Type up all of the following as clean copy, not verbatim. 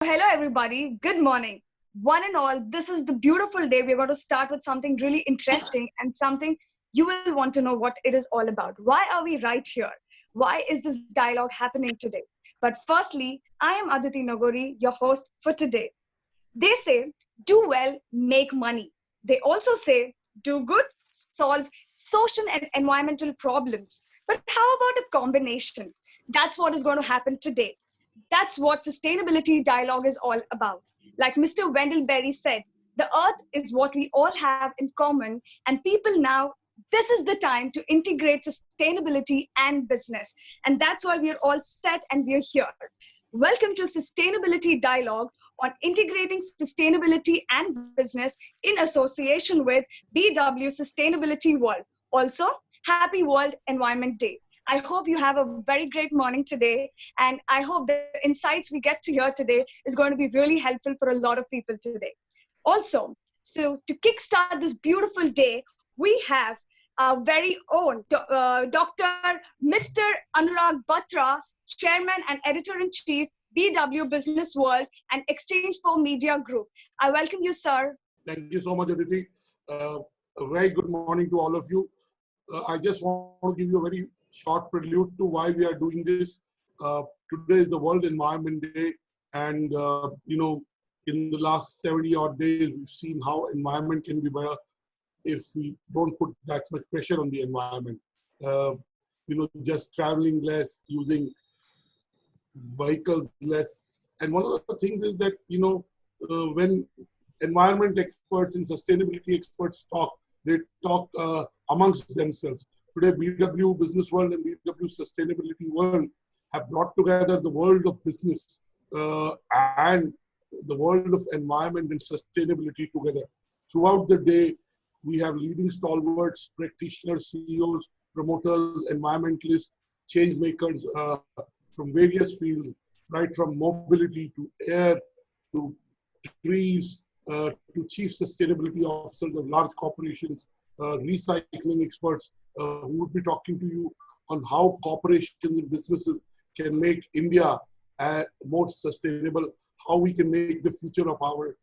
Hello, everybody. Good morning. One and all, this is the beautiful day. We're going to start with something really interesting and something you will want to know what it is all about. Why are we right here? Why is this dialogue happening today? But firstly, I am Aditi Nagori, your host for today. They say, do well, make money. They also say, do good, solve social and environmental problems. But how about a combination? That's what is going to happen today. That's what sustainability dialogue is all about. Like Mr. Wendell Berry said, the earth is what we all have in common, and people now, this is the time to integrate sustainability and business. And that's why we're all set and we're here. Welcome to Sustainability Dialogue on integrating sustainability and business in association with BW Sustainability World. Also, happy World Environment Day. I hope you have a very great morning today, and I hope the insights we get to hear today is going to be really helpful for a lot of people today. Also, so to kickstart this beautiful day, we have our very own Dr. Mr. Anurag Batra, Chairman and Editor-in-Chief, BW Business World and Exchange for Media Group. I welcome you, sir. Thank you so much, Aditi. A very good morning to all of you. I just want to give you a very short prelude to why we are doing this. Today is the World Environment Day, and in the last 70 odd days, we've seen how environment can be better if we don't put that much pressure on the environment. Just traveling less, using vehicles less. And one of the things is that, when environment experts and sustainability experts talk, they talk amongst themselves. Today, BW Business World and BW Sustainability World have brought together the world of business and the world of environment and sustainability together. Throughout the day, we have leading stalwarts, practitioners, CEOs, promoters, environmentalists, change makers from various fields, right from mobility to air to trees to chief sustainability officers of large corporations, recycling experts who would be talking to you on how corporations and businesses can make India more sustainable, how we can make the future of our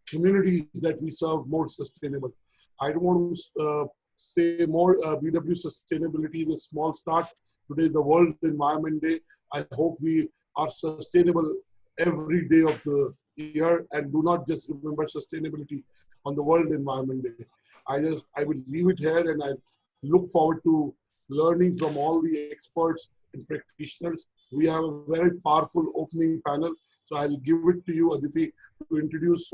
communities that we serve more sustainable. I don't want to say more. BW Sustainability is a small start. Today is the World Environment Day. I hope we are sustainable every day of the year and do not just remember sustainability on the World Environment Day. I will leave it here, and I look forward to learning from all the experts and practitioners. We have a very powerful opening panel, so I'll give it to you, Aditi, to introduce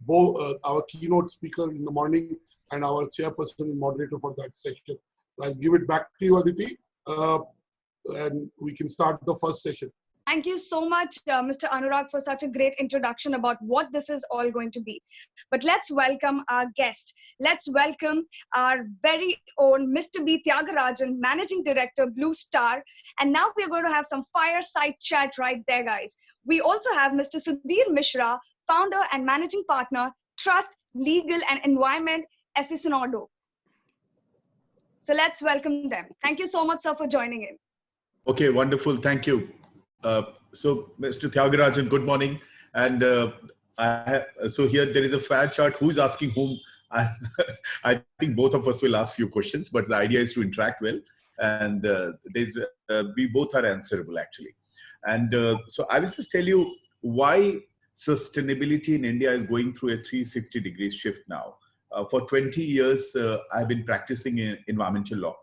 both our keynote speaker in the morning and our chairperson and moderator for that session. I'll give it back to you, Aditi, and we can start the first session. Thank you so much, Mr. Anurag, for such a great introduction about what this is all going to be. But let's welcome our guest. Let's welcome our very own Mr. B. Tyagarajan, Managing Director, Blue Star. And now we're going to have some fireside chat right there, guys. We also have Mr. Sudhir Mishra, Founder and Managing Partner, Trust, Legal and Environment Aficionado. So let's welcome them. Thank you so much, sir, for joining in. Okay, wonderful. Thank you. So, Mr. Tyagarajan, good morning. And so here there is a fair chart. Who is asking whom? I think both of us will ask few questions, but the idea is to interact well. And we both are answerable, actually. And so I will just tell you why sustainability in India is going through a 360-degree shift now. For 20 years, I've been practicing in environmental law,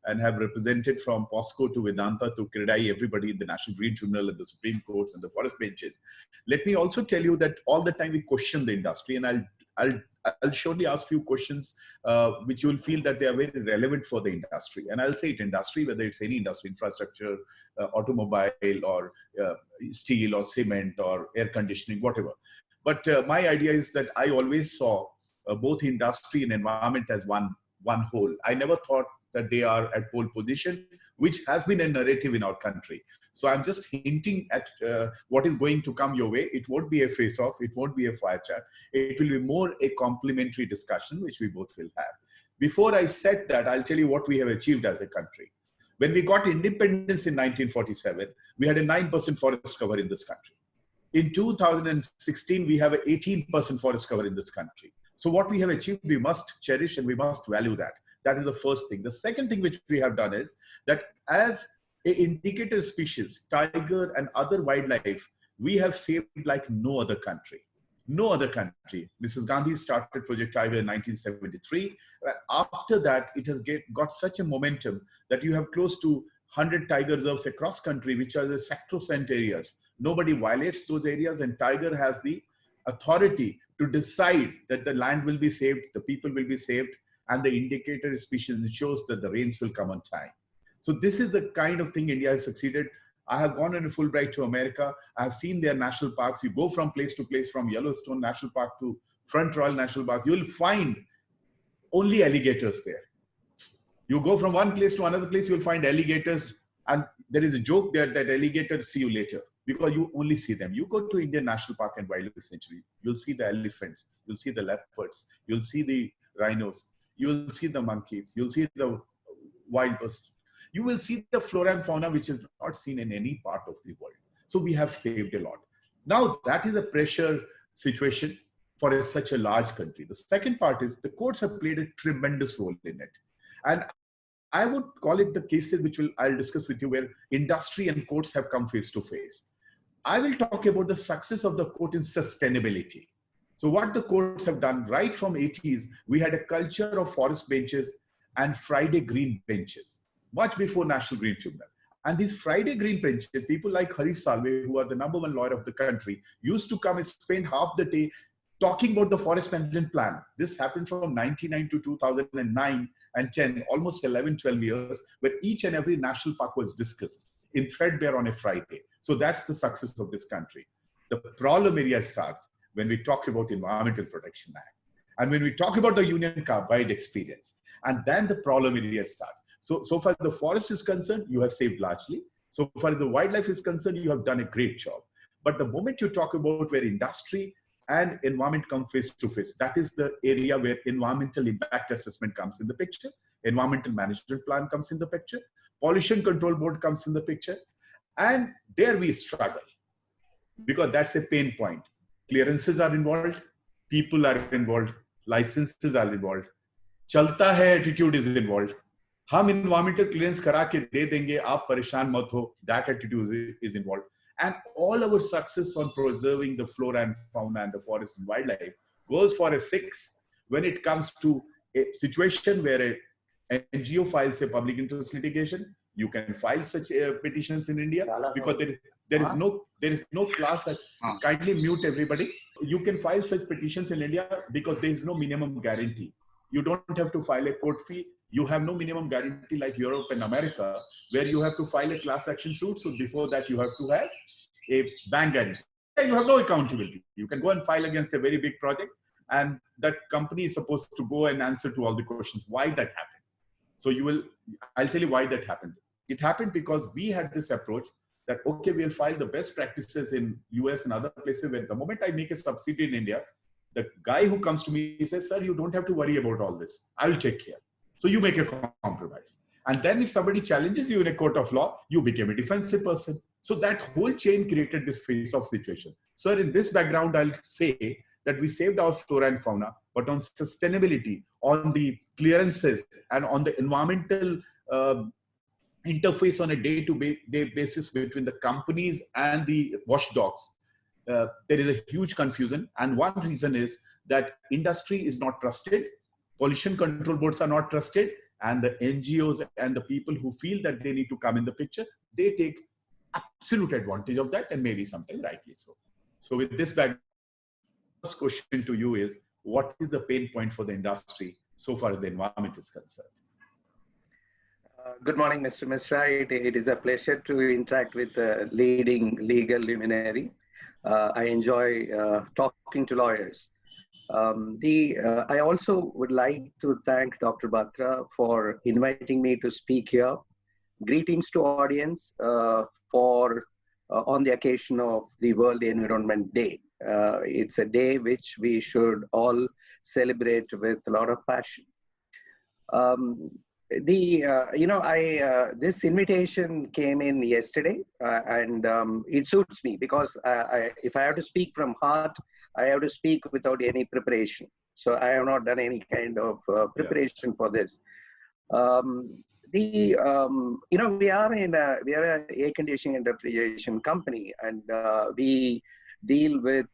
and have represented from POSCO to Vedanta to CREDAI, everybody in the National Green Tribunal and the Supreme Courts and the forest benches. Let me also tell you that all the time we question the industry, and I'll surely ask few questions which you will feel that they are very relevant for the industry. And I'll say it industry, whether it's any industry, infrastructure, automobile or steel or cement or air conditioning, whatever. But my idea is that I always saw both industry and environment as one whole. I never thought that they are at pole position, which has been a narrative in our country. So I'm just hinting at what is going to come your way. It won't be a face-off. It won't be a fire chat. It will be more a complementary discussion, which we both will have. Before I said that, I'll tell you what we have achieved as a country. When we got independence in 1947, we had a 9% forest cover in this country. In 2016, we have an 18% forest cover in this country. So what we have achieved, we must cherish and we must value that. That is the first thing. The second thing which we have done is that as an indicator species, tiger and other wildlife, we have saved like no other country. No other country. Mrs. Gandhi started Project Tiger in 1973. After that, it has got such a momentum that you have close to 100 tiger reserves across country, which are the sacrosanct areas. Nobody violates those areas, and tiger has the authority to decide that the land will be saved, the people will be saved, and the indicator species ensures that the rains will come on time. So this is the kind of thing India has succeeded. I have gone on a Fulbright to America. I have seen their national parks. You go from place to place, from Yellowstone National Park to Front Royal National Park, you will find only alligators there. You go from one place to another place, you will find alligators. And there is a joke there that alligators see you later because you only see them. You go to Indian National Park and Wildlife Sanctuary, you'll see the elephants, you'll see the leopards, you'll see the rhinos, you'll see the monkeys, you'll see the wild birds. You will see the flora and fauna which is not seen in any part of the world. So we have saved a lot. Now that is a pressure situation for such a large country. The second part is the courts have played a tremendous role in it. And I would call it the cases which I'll discuss with you where industry and courts have come face to face. I will talk about the success of the court in sustainability. So what the courts have done right from 80s, we had a culture of forest benches and Friday green benches, much before National Green Tribunal. And these Friday green benches, people like Harish Salve, who are the #1 lawyer of the country, used to come and spend half the day talking about the forest management plan. This happened from 1999 to 2009 and 10, almost 11, 12 years, where each and every national park was discussed in threadbare on a Friday. So that's the success of this country. The problem area starts when we talk about Environmental Protection Act. And when we talk about the Union Carbide experience, and then the problem area starts. So far as the forest is concerned, you have saved largely. So far as the wildlife is concerned, you have done a great job. But the moment you talk about where industry and environment come face to face, that is the area where environmental impact assessment comes in the picture, environmental management plan comes in the picture, pollution control board comes in the picture, and there we struggle because that's a pain point. Clearances are involved, people are involved, licenses are involved, chalta hai attitude is involved. हम environmental clearance करा के दे देंगे, आप परेशान मत हो, that attitude is involved. And all our success on preserving the flora and fauna and the forest and wildlife goes for a 6 when it comes to a situation where an NGO files a public interest litigation. You can file such petitions in India because there is no class. Kindly mute everybody. You can file such petitions in India because there is no minimum guarantee. You don't have to file a court fee. You have no minimum guarantee like Europe and America, where you have to file a class action suit. So before that, you have to have a bank guarantee. You have no accountability. You can go and file against a very big project, and that company is supposed to go and answer to all the questions. Why that happened? So I'll tell you why that happened. It happened because we had this approach that, okay, we'll file the best practices in US and other places where the moment I make a subsidy in India, the guy who comes to me says, sir, you don't have to worry about all this. I will take care. So you make a compromise. And then if somebody challenges you in a court of law, you became a defensive person. So that whole chain created this face-off situation. Sir, in this background, I'll say that we saved our flora and fauna, but on sustainability, on the clearances, and on the environmental interface on a day-to-day basis between the companies and the watchdogs, there is a huge confusion. And one reason is that industry is not trusted, pollution control boards are not trusted, and the NGOs and the people who feel that they need to come in the picture, they take absolute advantage of that, and maybe something rightly so. So with this background, first question to you is, what is the pain point for the industry so far as the environment is concerned? Good morning, Mr. Mishra. It is a pleasure to interact with a leading legal luminary. I enjoy talking to lawyers. I also would like to thank Dr. Batra for inviting me to speak here. Greetings to audience on the occasion of the World Environment Day. It's a day which we should all celebrate with a lot of passion. This invitation came in yesterday, and it suits me because if I have to speak from heart, I have to speak without any preparation. So I have not done any kind of preparation for this. We are an air conditioning and refrigeration company, and we deal with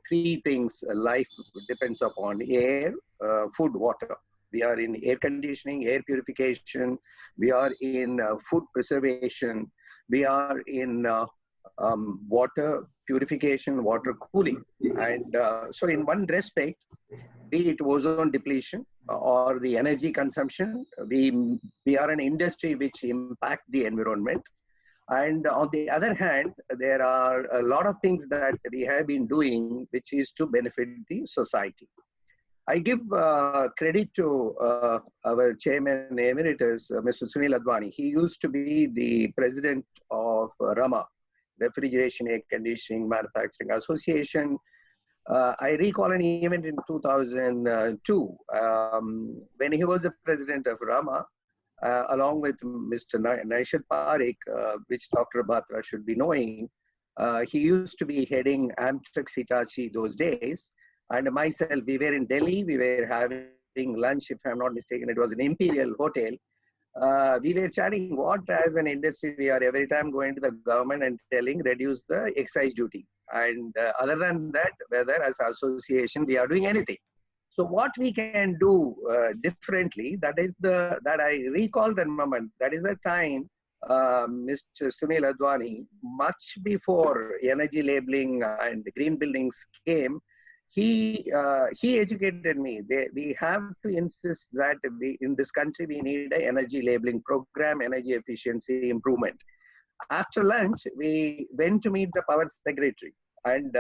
three things life depends upon: air, food, water. We are in air conditioning, air purification. We are in food preservation. We are in water purification, water cooling. And so in one respect, be it ozone depletion or the energy consumption, we are an industry which impact the environment. And on the other hand, there are a lot of things that we have been doing which is to benefit the society. I give credit to our chairman emeritus, Mr. Sunil Advani. He used to be the president of RAMA, Refrigeration Air Conditioning Manufacturing Association. I recall an event in 2002 when he was the president of RAMA, along with Mr. Naishad Parekh, which Dr. Batra should be knowing. He used to be heading Amtrak Hitachi those days. And myself, we were in Delhi, we were having lunch, if I'm not mistaken, it was an Imperial Hotel. We were chatting what as an industry we are every time going to the government and telling reduce the excise duty. And other than that, whether as association we are doing anything. So what we can do differently, that I recall that moment, that is the time Mr. Sunil Advani, much before energy labeling and green buildings came, he educated me. We have to insist that in this country we need an energy labeling program, energy efficiency improvement. After lunch, we went to meet the power secretary, and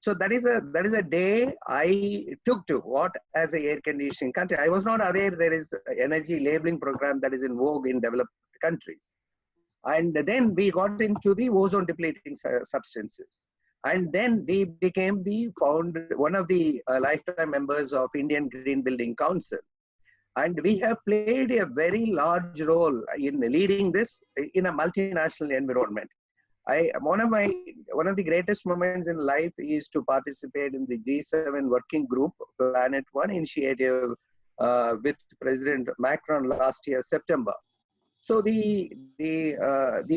so that is a day I took to what as a air conditioning country. I was not aware there is an energy labeling program that is in vogue in developed countries. And then we got into the ozone depleting substances. And then we became one of the lifetime members of Indian Green Building Council. And we have played a very large role in leading this in a multinational environment. One of the greatest moments in life is to participate in the G7 working group, Planet One initiative with President Macron last year, September. So the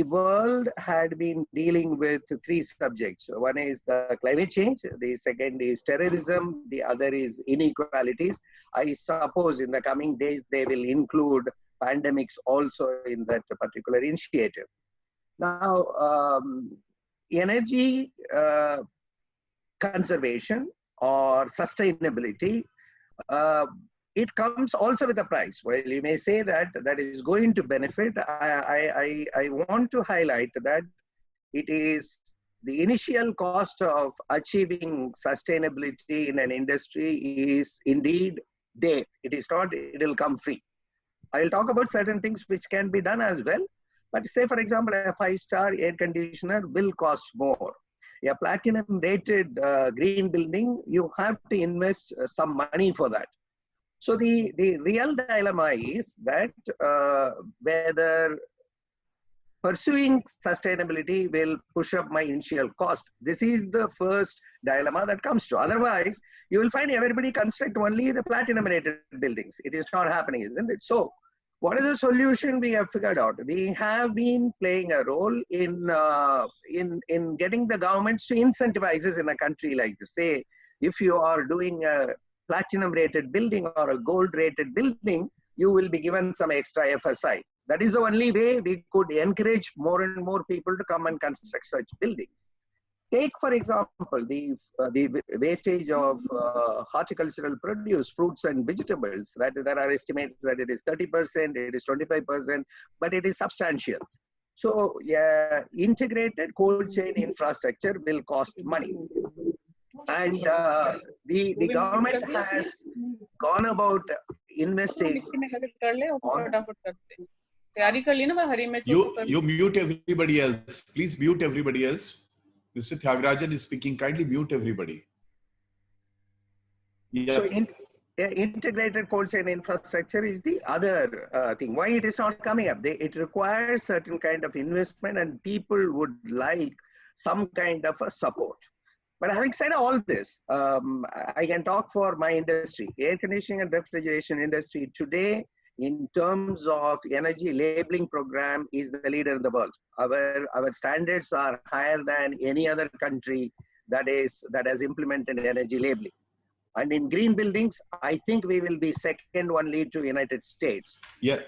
world had been dealing with three subjects. One is the climate change, the second is terrorism, the other is inequalities. I suppose in the coming days they will include pandemics also in that particular initiative. Now, energy conservation or sustainability, it comes also with a price. Well, you may say that is going to benefit. I want to highlight that it is the initial cost of achieving sustainability in an industry is indeed there. It is not, it will come free. I'll talk about certain things which can be done as well. But say, for example, a 5-star air conditioner will cost more. A platinum rated green building, you have to invest some money for that. So the real dilemma is that whether pursuing sustainability will push up my initial cost. This is the first dilemma that comes to. Otherwise, you will find everybody construct only the platinum rated buildings. It is not happening, isn't it? So what is the solution we have figured out? We have been playing a role in getting the governments to incentivize us in a country like this. Say, if you are doing a platinum rated building or a gold rated building, you will be given some extra FSI. That is the only way we could encourage more and more people to come and construct such buildings. Take, for example, the wastage of horticultural produce, fruits and vegetables. That there are estimates that it is 30%, it is 25%, but it is substantial. So, yeah, integrated cold chain infrastructure will cost money. And the government has gone about investing. You mute everybody else. Please mute everybody else. Mr. Thyagarajan is speaking. Kindly mute everybody. Yes. So integrated cold chain infrastructure is the other thing. Why it is not coming up? It requires certain kind of investment, and people would like some kind of a support. But having said all this, I can talk for my industry. Air conditioning and refrigeration industry today, in terms of energy labeling program, is the leader in the world. Our standards are higher than any other country that has implemented energy labeling. And in green buildings, I think we will be second only to United States. Yeah.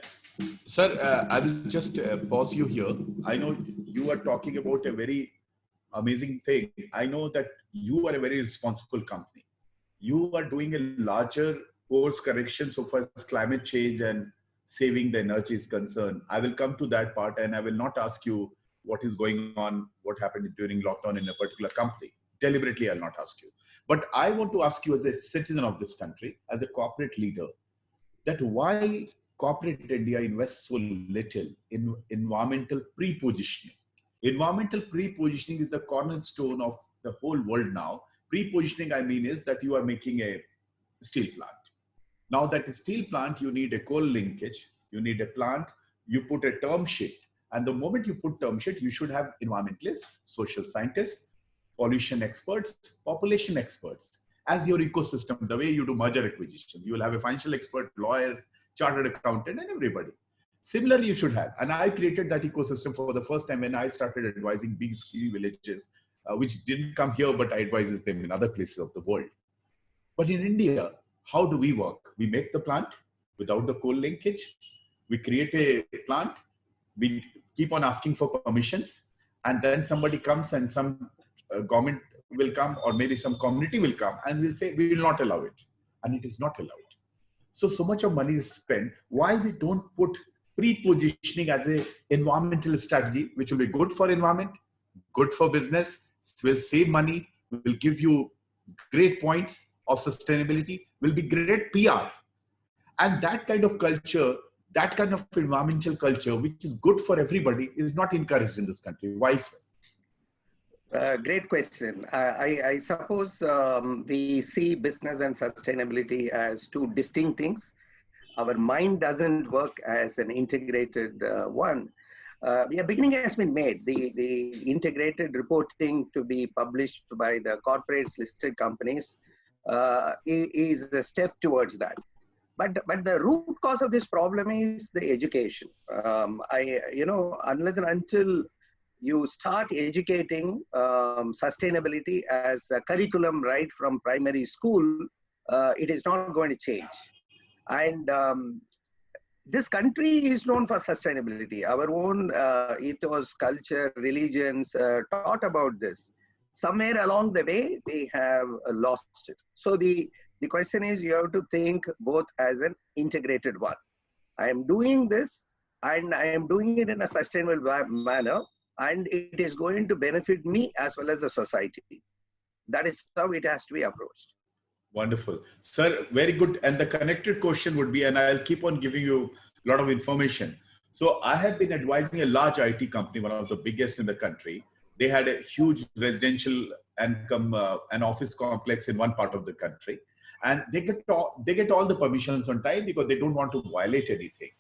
Sir, I will just pause you here. I know you are talking about a very amazing thing. I know that you are a very responsible company. You are doing a larger course correction so far as climate change and saving the energy is concerned. I will come to that part, and I will not ask you what is going on, what happened during lockdown in a particular company. Deliberately, I'll not ask you. But I want to ask you as a citizen of this country, as a corporate leader, that why corporate India invests so little in environmental pre-positioning. Environmental pre-positioning is the cornerstone of the whole world now. Pre-positioning, I mean, is that you are making a steel plant. Now that steel plant, you need a coal linkage, you need a plant, you put a term sheet. And the moment you put term sheet, you should have environmentalists, social scientists, pollution experts, population experts as your ecosystem, the way you do merger acquisition. You will have a financial expert, lawyers, chartered accountant, and everybody. Similarly, you should have. And I created that ecosystem for the first time when I started advising big ski villages, which didn't come here, but I advise them in other places of the world. But in India, how do we work? We make the plant without the coal linkage. We create a plant. We keep on asking for permissions. And then somebody comes and some government will come, or maybe some community will come and will say, we will not allow it. And it is not allowed. So much of money is spent. Why we don't put pre-positioning as an environmental strategy, which will be good for environment, good for business, will save money, will give you great points of sustainability, will be great PR. And that kind of culture, that kind of environmental culture, which is good for everybody, is not encouraged in this country. Why, sir? Great question. I suppose we see business and sustainability as two distinct things. Our mind doesn't work as an integrated one. A beginning has been made. The integrated reporting to be published by the corporates, listed companies is a step towards that. But the root cause of this problem is the education. Unless and until you start educating sustainability as a curriculum right from primary school, it is not going to change. And this country is known for sustainability. Our own ethos, culture, religions taught about this. Somewhere along the way, we have lost it. So the question is, you have to think both as an integrated one. I am doing this, and I am doing it in a sustainable manner, and it is going to benefit me as well as the society. That is how it has to be approached. Wonderful. Sir, very good. And the connected question would be, and I'll keep on giving you a lot of information. So I have been advising a large IT company, one of the biggest in the country. They had a huge residential and an office complex in one part of the country. And they get all the permissions on time because they don't want to violate anything.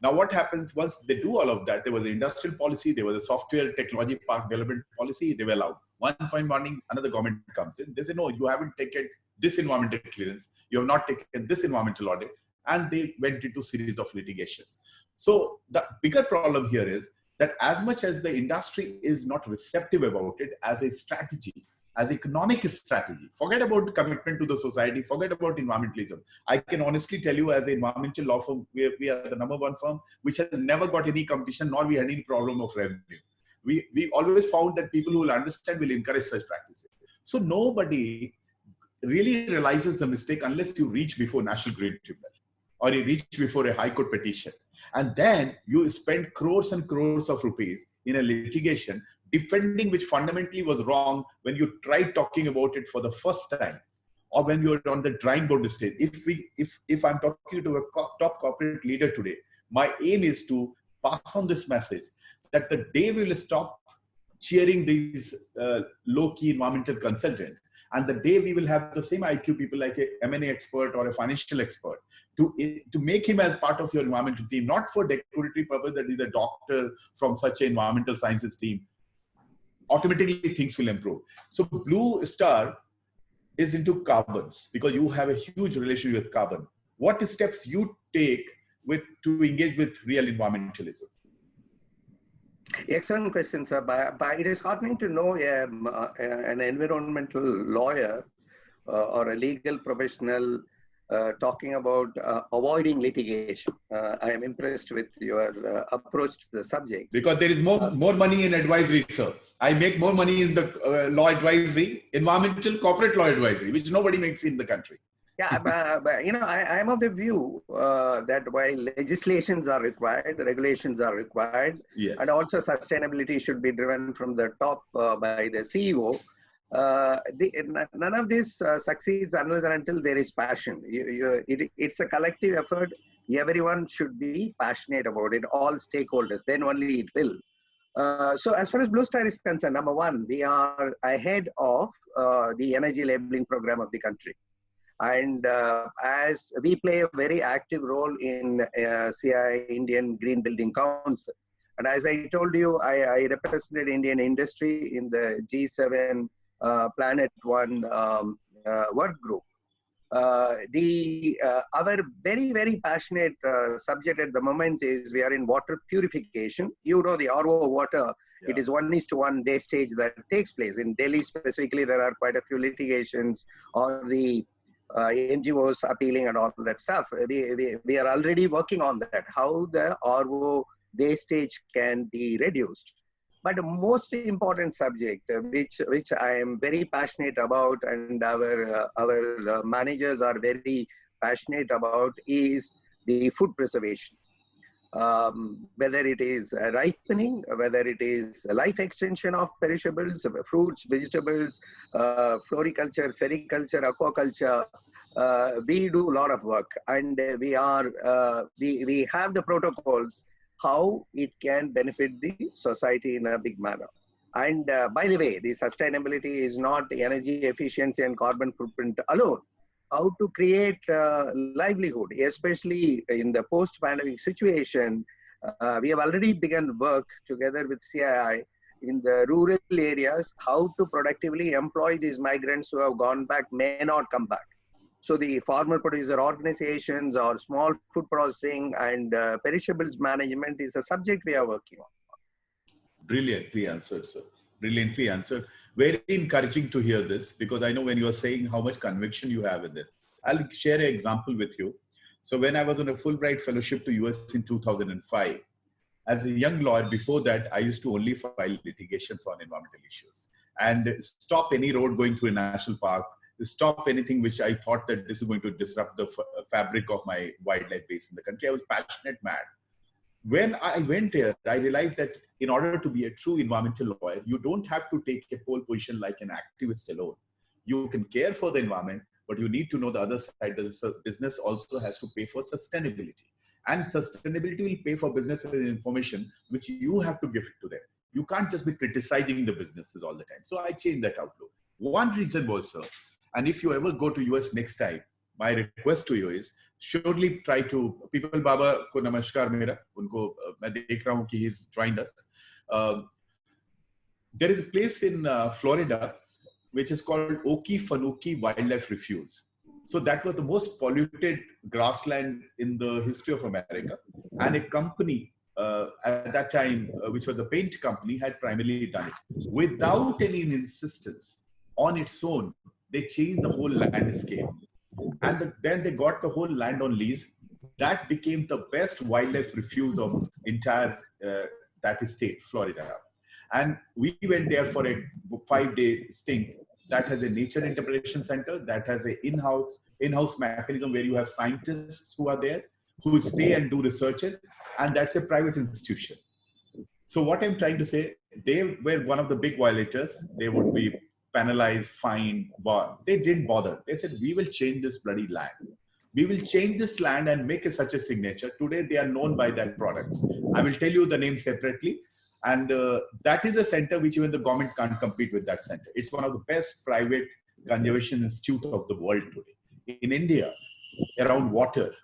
Now, what happens once they do all of that? There was an industrial policy, there was a software technology park development policy, they were allowed. One fine morning, another government comes in. They say, no, you haven't taken this environmental clearance, you have not taken this environmental audit, and they went into a series of litigations. So the bigger problem here is that as much as the industry is not receptive about it as a strategy, as economic strategy, forget about commitment to the society, forget about environmentalism. I can honestly tell you, as an environmental law firm, we are the #1 firm which has never got any competition, nor we had any problem of revenue. We always found that people who will understand will encourage such practices. So nobody really realizes the mistake unless you reach before National Grid Tribunal or you reach before a High Court petition. And then you spend crores and crores of rupees in a litigation defending which fundamentally was wrong when you tried talking about it for the first time, or when you were on the drawing board stage. If I'm talking to a top corporate leader today, my aim is to pass on this message that the day we will stop cheering these low-key environmental consultants And the day we will have the same IQ people like a M&A expert or a financial expert to make him as part of your environmental team, not for decoratory purpose that he's a doctor from such an environmental sciences team, automatically things will improve. So Blue Star is into carbons because you have a huge relationship with carbon. What steps you take to engage with real environmentalism? Excellent question, sir. But it is heartening to know an environmental lawyer or a legal professional talking about avoiding litigation. I am impressed with your approach to the subject. Because there is more money in advisory, sir. I make more money in the law advisory, environmental corporate law advisory, which nobody makes in the country. Yeah, but you know, I am of the view that while legislations are required, regulations are required, yes, and also sustainability should be driven from the top by the CEO. None of this succeeds unless and until there is passion. It's a collective effort. Everyone should be passionate about it, all stakeholders, then only it will. So as far as Blue Star is concerned, number one, we are ahead of the energy labeling program of the country. And as we play a very active role in CII, Indian Green Building Council. And as I told you, I represented Indian industry in the G7 Planet One work group. Our very, very passionate subject at the moment is we are in water purification. You know, the RO water, yeah. It is 1:1 wastage that takes place. In Delhi specifically, there are quite a few litigations on the NGOs appealing and all that stuff. We are already working on that, how the RO wastage can be reduced. But the most important subject, which I am very passionate about, and our managers are very passionate about, is the food preservation. Whether it is ripening, whether it is life extension of perishables, fruits, vegetables, floriculture, sericulture, aquaculture, we do a lot of work, and we have the protocols how it can benefit the society in a big manner. And by the way, the sustainability is not energy efficiency and carbon footprint alone. How to create livelihood, especially in the post-pandemic situation. We have already begun work together with CII in the rural areas, how to productively employ these migrants who have gone back, may not come back. So the farmer producer organizations or small food processing and perishables management is a subject we are working on. Brilliantly answered, sir. Brilliantly answered. Very encouraging to hear this, because I know when you are saying how much conviction you have in this. I'll share an example with you. So when I was on a Fulbright fellowship to US in 2005, as a young lawyer, before that, I used to only file litigations on environmental issues and stop any road going through a national park, stop anything which I thought that this is going to disrupt the fabric of my wildlife base in the country. I was passionate mad. When I went there, I realized that in order to be a true environmental lawyer, you don't have to take a pole position like an activist alone. You can care for the environment, but you need to know the other side. The business also has to pay for sustainability. And sustainability will pay for business information, which you have to give it to them. You can't just be criticizing the businesses all the time. So I changed that outlook. One reason was, sir, and if you ever go to US next time, my request to you is surely try to, People Baba ko namaskar mera, unko main dekh raha hu ki he's joined us. There is a place in Florida which is called Okefenokee Wildlife Refuge. So that was the most polluted grassland in the history of America. And a company at that time, which was a paint company, had primarily done it. Without any insistence, on its own, they changed the whole landscape. And then they got the whole land on lease. That became the best wildlife refuge of entire that state, Florida. And we went there for a 5-day stint. That has a nature interpretation center, that has an in-house mechanism where you have scientists who are there, who stay and do researches, and that's a private institution. So what I'm trying to say, they were one of the big violators. They would be penalized, fined, but they didn't bother. They said, we will change this bloody land. We will change this land and make such a signature. Today, they are known by that product. I will tell you the name separately. And that is a center which even the government can't compete with that center. It's one of the best private conservation institute of the world today. In India, around water,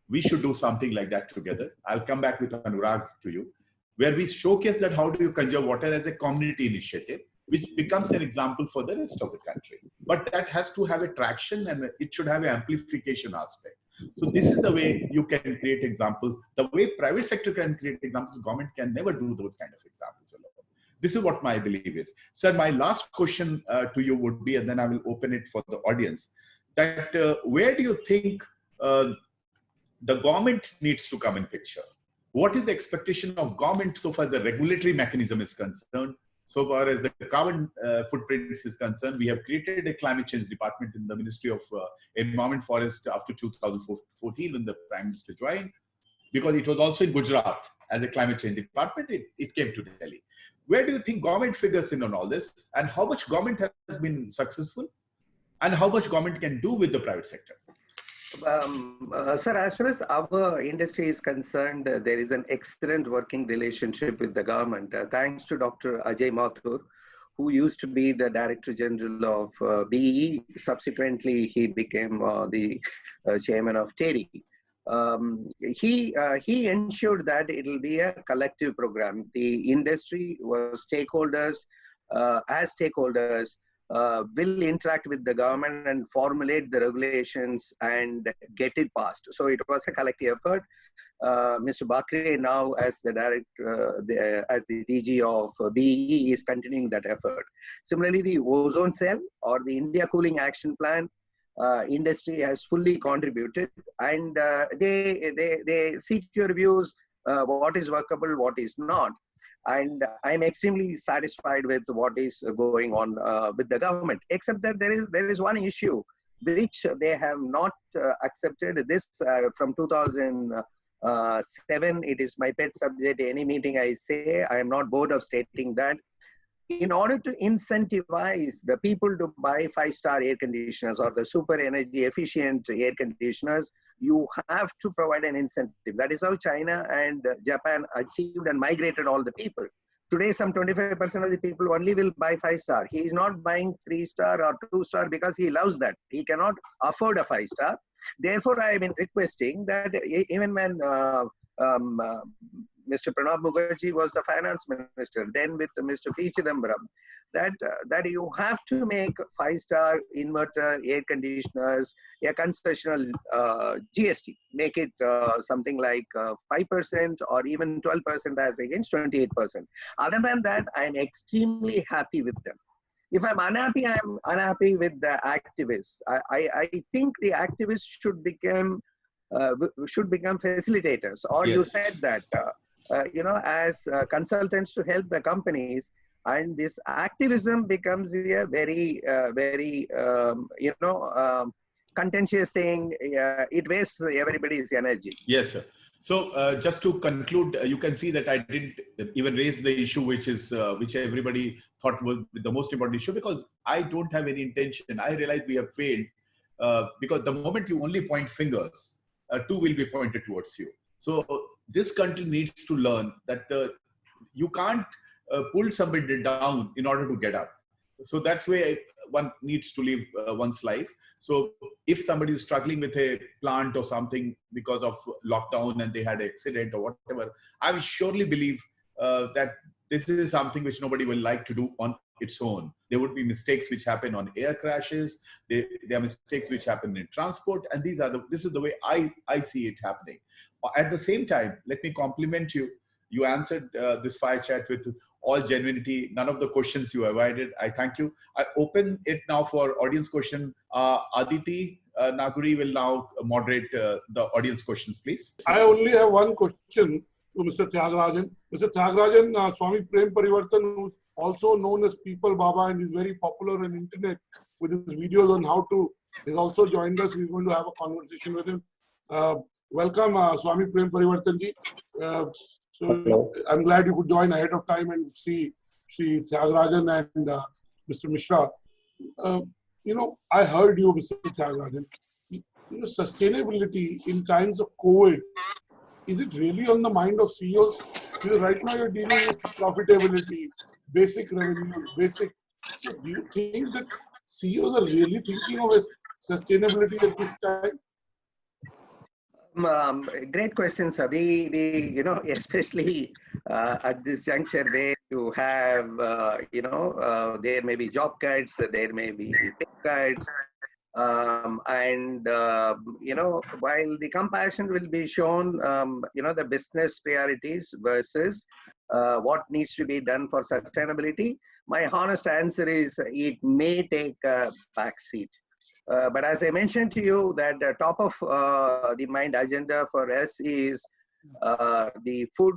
we should do something like that together. I'll come back with Anurag to you, where we showcase that how do you conserve water as a community initiative, which becomes an example for the rest of the country. But that has to have a traction and it should have an amplification aspect. So this is the way you can create examples. The way private sector can create examples, government can never do those kind of examples alone. This is what my belief is. Sir, my last question to you would be, and then I will open it for the audience, that where do you think the government needs to come in picture? What is the expectation of government so far the regulatory mechanism is concerned? So far as the carbon footprints is concerned, we have created a climate change department in the Ministry of Environment Forest after 2014 when the Prime Minister joined, because it was also in Gujarat as a climate change department, it came to Delhi. Where do you think government figures in on all this, and how much government has been successful, and how much government can do with the private sector? Sir, as far as our industry is concerned, there is an excellent working relationship with the government. Thanks to Dr. Ajay Mathur, who used to be the Director General of BE. Subsequently, he became the chairman of TERI. He ensured that it will be a collective program. The industry was stakeholders, as stakeholders, will interact with the government and formulate the regulations and get it passed. So it was a collective effort. Mr. Bakre now as the director, as the DG of BE is continuing that effort. Similarly, the ozone cell or the India Cooling Action Plan, industry has fully contributed, and they seek your views, what is workable, what is not. And I'm extremely satisfied with what is going on with the government, except that there is one issue which they have not accepted. This from 2007, it is my pet subject. Any meeting I say, I am not bored of stating that. In order to incentivize the people to buy 5-star air conditioners or the super energy efficient air conditioners, you have to provide an incentive. That is how China and Japan achieved and migrated all the people. Today, some 25% of the people only will buy 5-star. He is not buying 3-star or 2-star because he loves that. He cannot afford a 5-star. Therefore, I have been requesting that even when Mr. Pranab Mukherjee was the finance minister, then with Mr. P. Chidambaram, that you have to make 5-star inverter air conditioners a concessional GST. Make it something like 5% or even 12% as against 28%. Other than that, I'm extremely happy with them. If I'm unhappy, I'm unhappy with the activists. I think the activists should become facilitators. Or yes. You said that, as consultants to help the companies, and this activism becomes a very, contentious thing. It wastes everybody's energy. Yes, sir. So just to conclude, you can see that I didn't even raise the issue which everybody thought was the most important issue, because I don't have any intention. I realize we have failed because the moment you only point fingers, two will be pointed towards you. So this country needs to learn that you can't pull somebody down in order to get up. So that's where one needs to live one's life. So if somebody is struggling with a plant or something because of lockdown and they had an accident or whatever, I surely believe that this is something which nobody will like to do on its own. There would be mistakes which happen on air crashes. There are mistakes which happen in transport. And this is the way I see it happening. At the same time, let me compliment you. You answered this fire chat with all genuinity. None of the questions you avoided. I thank you. I open it now for audience question. Aditi Naguri will now moderate the audience questions, please. I only have one question to Mr. Tyagarajan. Mr. Tyagarajan, Swami Prem Parivartan, who's also known as People Baba and is very popular on internet with his videos on how to, has also joined us. We're going to have a conversation with him. Welcome, Swami Prem Parivartan ji. So hello. I'm glad you could join ahead of time and see Tyagarajan and Mr. Mishra. I heard you, Mr. Tyagarajan. Sustainability in times of COVID, is it really on the mind of CEOs? Because right now you're dealing with profitability, basic revenue, basic. So do you think that CEOs are really thinking of sustainability at this time? Great question, sir. Especially at this juncture where you have, there may be job cuts, there may be pay cuts, while the compassion will be shown, the business priorities versus what needs to be done for sustainability, my honest answer is it may take a backseat. But as I mentioned to you, that the top of the mind agenda for us is the food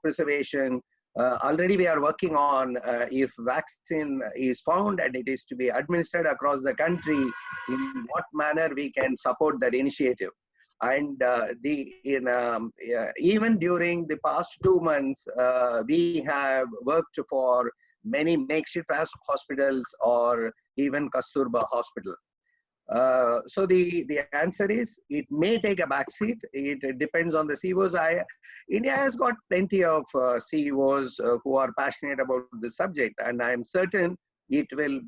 preservation. Already we are working on if vaccine is found and it is to be administered across the country, in what manner we can support that initiative. And even during the past 2 months, we have worked for many makeshift hospitals or even Kasturba Hospital. So the answer is it may take a backseat. It depends on the CEOs. India has got plenty of CEOs who are passionate about this subject, and I'm certain it will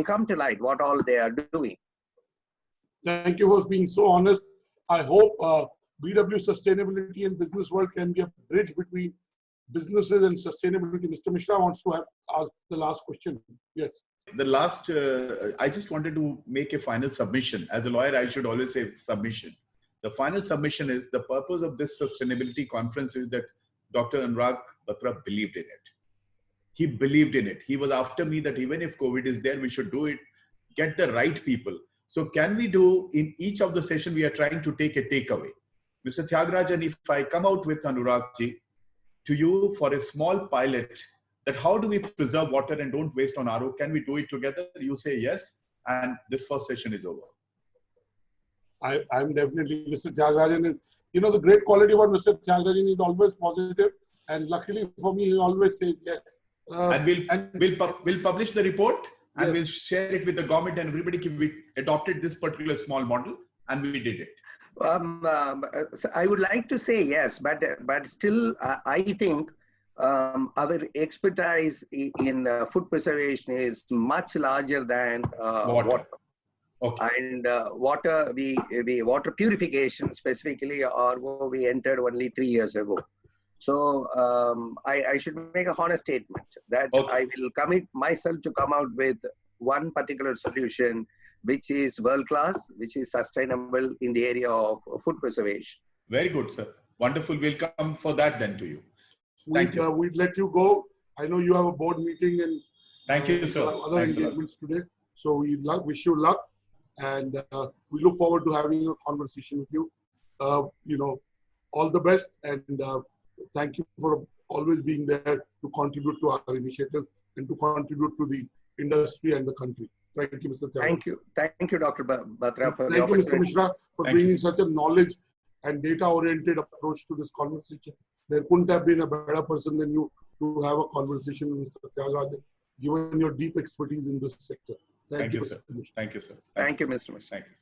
come to light what all they are doing. Thank you for being so honest. I hope BW Sustainability and Business World can be a bridge between businesses and sustainability. Mr. Mishra wants to ask the last question. Yes. The last, I just wanted to make a final submission. As a lawyer, I should always say submission. The final submission is the purpose of this sustainability conference is that Dr. Anurag Batra believed in it. He believed in it. He was after me that even if COVID is there, we should do it, get the right people. So can we do in each of the session, we are trying to take a takeaway. Mr. Tyagarajan, if I come out with Anurag ji to you for a small pilot, that how do we preserve water and don't waste on RO? Can we do it together? You say yes, and this first session is over. I'm definitely, Mr. Tyagarajan is, the great quality about Mr. Tyagarajan is always positive, and luckily for me, he always says yes. And we'll publish the report and yes, we'll share it with the government and everybody. We adopted this particular small model and we did it. So I would like to say yes, but still I think our expertise in food preservation is much larger than water. Okay. And water purification specifically, we entered only 3 years ago. So I should make a honest statement that okay, I will commit myself to come out with one particular solution which is world class, which is sustainable in the area of food preservation. Very good, sir. Wonderful. We'll come for that then to you. Thank you. We'd let you go. I know you have a board meeting and thank you, sir. Other Thanks engagements today. So we wish you luck, and we look forward to having a conversation with you. All the best, and thank you for always being there to contribute to our initiative and to contribute to the industry and the country. Thank you, Mr. Tyagarajan. Thank you, Dr. Batra. Thank you, Mr. Mishra, for bringing such a knowledge and data-oriented approach to this conversation. There couldn't have been a better person than you to have a conversation with Mr. Tyagarajan, given your deep expertise in this sector. Thank you, sir. Thank you, sir. Thank you, Mr. Mishra. Thank you.